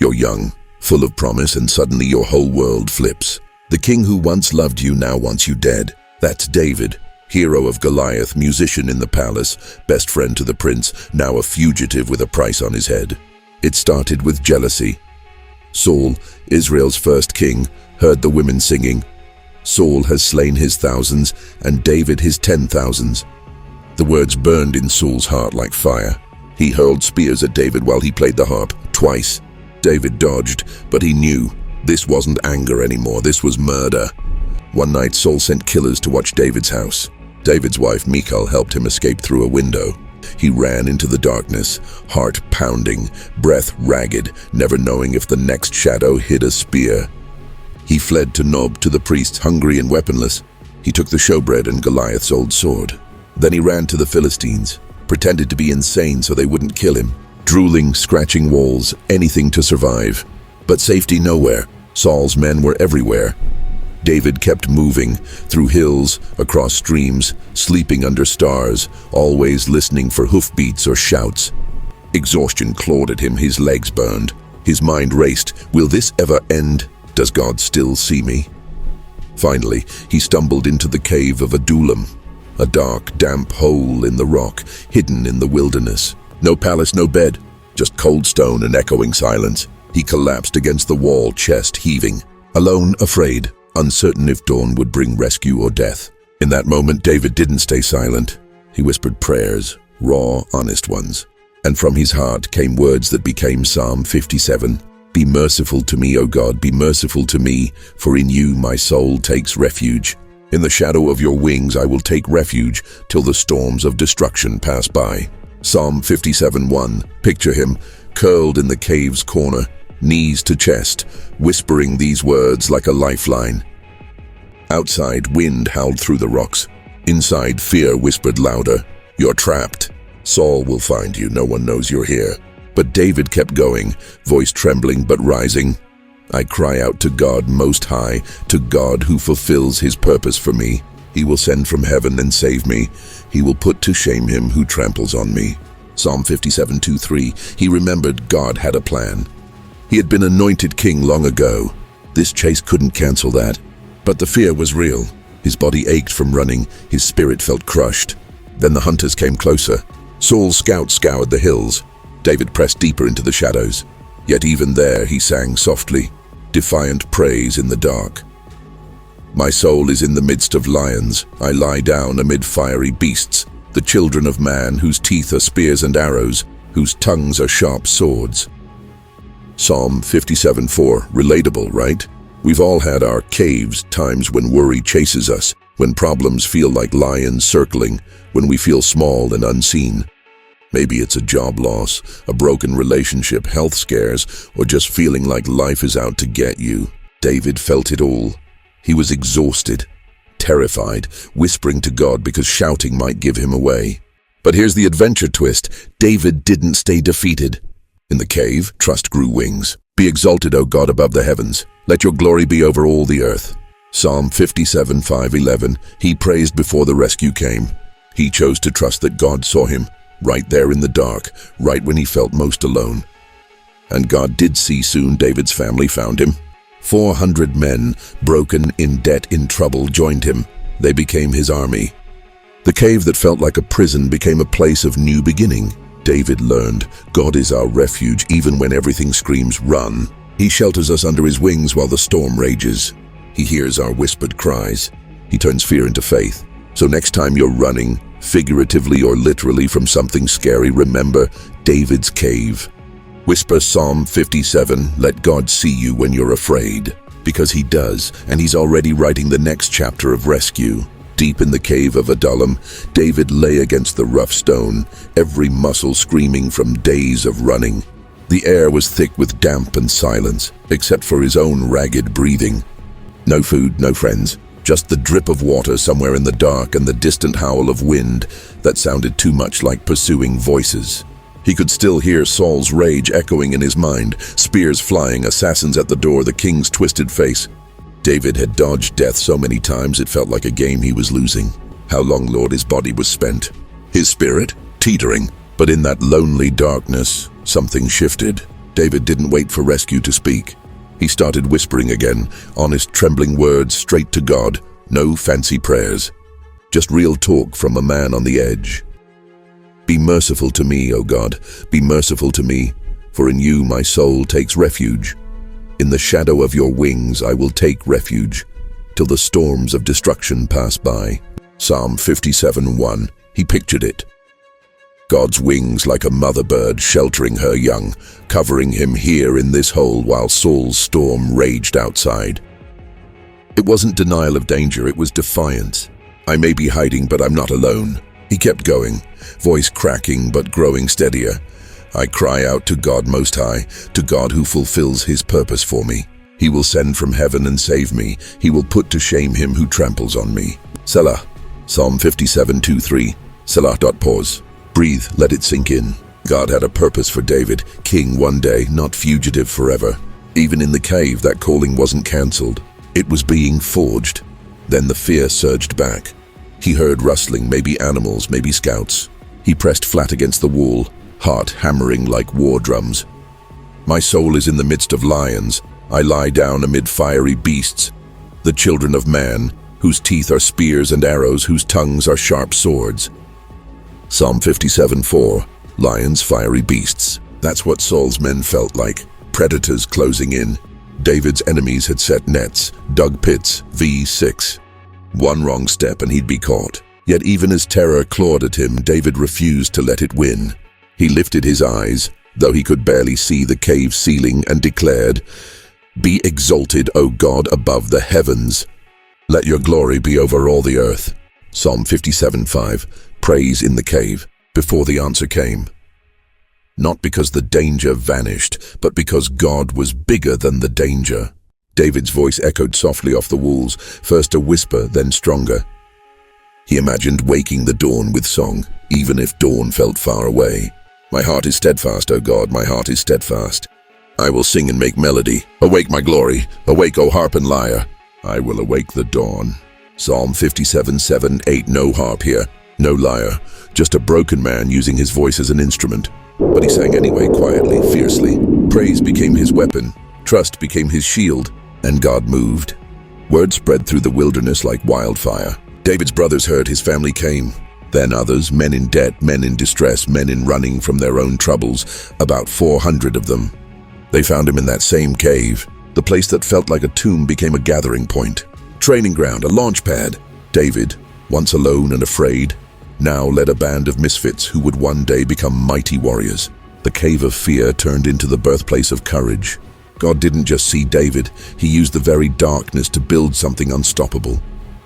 You're young, full of promise, and suddenly your whole world flips. The king who once loved you now wants you dead. That's David, hero of Goliath, musician in the palace, best friend to the prince, now a fugitive with a price on his head. It started with jealousy. Saul, Israel's first king, heard the women singing, "Saul has slain his thousands, and David his 10,000s." The words burned in Saul's heart like fire. He hurled spears at David while he played the harp, twice. David dodged, but he knew this wasn't anger anymore, this was murder. One night, Saul sent killers to watch David's house. David's wife, Michal, helped him escape through a window. He ran into the darkness, heart pounding, breath ragged, never knowing if the next shadow hid a spear. He fled to Nob, to the priests, hungry and weaponless. He took the showbread and Goliath's old sword. Then he ran to the Philistines, pretended to be insane so they wouldn't kill him. Drooling, scratching walls, anything to survive. But safety nowhere. Saul's men were everywhere. David kept moving, through hills, across streams, sleeping under stars, always listening for hoofbeats or shouts. Exhaustion clawed at him, his legs burned. His mind raced. Will this ever end? Does God still see me? Finally, he stumbled into the cave of Adullam, a dark, damp hole in the rock, hidden in the wilderness. No palace, no bed, just cold stone and echoing silence. He collapsed against the wall, chest heaving. Alone, afraid, uncertain if dawn would bring rescue or death. In that moment, David didn't stay silent. He whispered prayers, raw, honest ones. And from his heart came words that became Psalm 57. "Be merciful to me, O God, be merciful to me, for in you my soul takes refuge. In the shadow of your wings I will take refuge till the storms of destruction pass by." Psalm 57:1. Picture him, curled in the cave's corner, knees to chest, whispering these words like a lifeline. Outside, wind howled through the rocks. Inside, fear whispered louder, "You're trapped. Saul will find you, no one knows you're here." But David kept going, voice trembling but rising. "I cry out to God Most High, to God who fulfills his purpose for me. He will send from heaven and save me. He will put to shame him who tramples on me." Psalm 57:2-3. He remembered God had a plan. He had been anointed king long ago. This chase couldn't cancel that. But the fear was real. His body ached from running. His spirit felt crushed. Then the hunters came closer. Saul's scouts scoured the hills. David pressed deeper into the shadows. Yet even there he sang softly, defiant praise in the dark. "My soul is in the midst of lions. I lie down amid fiery beasts, the children of man, whose teeth are spears and arrows, whose tongues are sharp swords." Psalm 57:4, relatable, right? We've all had our caves, times when worry chases us, when problems feel like lions circling, when we feel small and unseen. Maybe it's a job loss, a broken relationship, health scares, or just feeling like life is out to get you. David felt it all. He was exhausted, terrified, whispering to God because shouting might give him away. But here's the adventure twist. David didn't stay defeated. In the cave, trust grew wings. "Be exalted, O God, above the heavens. Let your glory be over all the earth." Psalm 57:5-11. He praised before the rescue came. He chose to trust that God saw him, right there in the dark, right when he felt most alone. And God did see soon. David's family found him. 400 men, broken, in debt, in trouble, joined him. They became his army. The cave that felt like a prison became a place of new beginning. David learned, God is our refuge even when everything screams run. He shelters us under his wings while the storm rages. He hears our whispered cries. He turns fear into faith. So next time you're running, figuratively or literally, from something scary, remember David's cave. Whisper Psalm 57, let God see you when you're afraid. Because he does, and he's already writing the next chapter of rescue. Deep in the cave of Adullam, David lay against the rough stone, every muscle screaming from days of running. The air was thick with damp and silence, except for his own ragged breathing. No food, no friends, just the drip of water somewhere in the dark and the distant howl of wind that sounded too much like pursuing voices. He could still hear Saul's rage echoing in his mind, spears flying, assassins at the door, the king's twisted face. David had dodged death so many times it felt like a game he was losing. How long, Lord, his body was spent. His spirit, teetering. But in that lonely darkness, something shifted. David didn't wait for rescue to speak. He started whispering again, honest, trembling words straight to God, no fancy prayers. Just real talk from a man on the edge. Be merciful to me, O God, be merciful to me, for in you my soul takes refuge. In the shadow of your wings I will take refuge, till the storms of destruction pass by. Psalm 57:1. He pictured it. God's wings like a mother bird sheltering her young, covering him here in this hole while Saul's storm raged outside. It wasn't denial of danger, it was defiance. I may be hiding, but I'm not alone. He kept going, voice cracking but growing steadier. I cry out to God Most High, to God who fulfills his purpose for me. He will send from heaven and save me. He will put to shame him who tramples on me. Selah. Psalm 57:2-3. Selah. Pause. Breathe, let it sink in. God had a purpose for David, king one day, not fugitive forever. Even in the cave, that calling wasn't cancelled. It was being forged. Then the fear surged back. He heard rustling, maybe animals, maybe scouts. He pressed flat against the wall, heart hammering like war drums. My soul is in the midst of lions. I lie down amid fiery beasts, the children of man, whose teeth are spears and arrows, whose tongues are sharp swords. Psalm 57:4. Lions, fiery beasts. That's what Saul's men felt like, predators closing in. David's enemies had set nets, dug pits, v6. One wrong step and he'd be caught. Yet even as terror clawed at him, David refused to let it win. He lifted his eyes, though he could barely see the cave ceiling, and declared, "Be exalted, O God, above the heavens. Let your glory be over all the earth." Psalm 57:5. Praise in the cave, before the answer came. Not because the danger vanished, but because God was bigger than the danger. David's voice echoed softly off the walls, first a whisper, then stronger. He imagined waking the dawn with song, even if dawn felt far away. My heart is steadfast, O God, my heart is steadfast. I will sing and make melody. Awake, my glory. Awake, O harp and lyre. I will awake the dawn. Psalm 57:7-8. No harp here, no lyre, just a broken man using his voice as an instrument. But he sang anyway, quietly, fiercely. Praise became his weapon, trust became his shield, and God moved. Word spread through the wilderness like wildfire. David's brothers heard, his family came. Then others, men in debt, men in distress, men in running from their own troubles, about 400 of them. They found him in that same cave. The place that felt like a tomb became a gathering point. Training ground, a launch pad. David, once alone and afraid, now led a band of misfits who would one day become mighty warriors. The cave of fear turned into the birthplace of courage. God didn't just see David, he used the very darkness to build something unstoppable.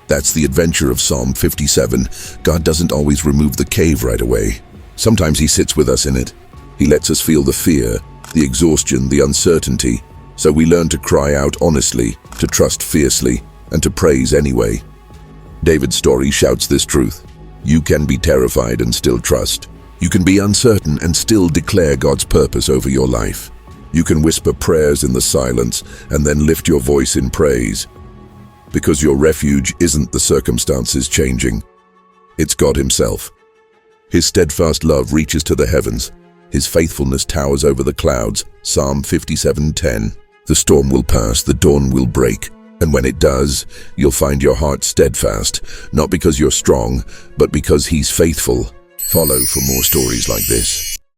That's the adventure of Psalm 57. God doesn't always remove the cave right away. Sometimes he sits with us in it. He lets us feel the fear, the exhaustion, the uncertainty, so we learn to cry out honestly, to trust fiercely, and to praise anyway. David's story shouts this truth. You can be terrified and still trust. You can be uncertain and still declare God's purpose over your life. You can whisper prayers in the silence and then lift your voice in praise. Because your refuge isn't the circumstances changing. It's God himself. His steadfast love reaches to the heavens. His faithfulness towers over the clouds. Psalm 57:10. The storm will pass, the dawn will break. And when it does, you'll find your heart steadfast, not because you're strong, but because he's faithful. Follow for more stories like this.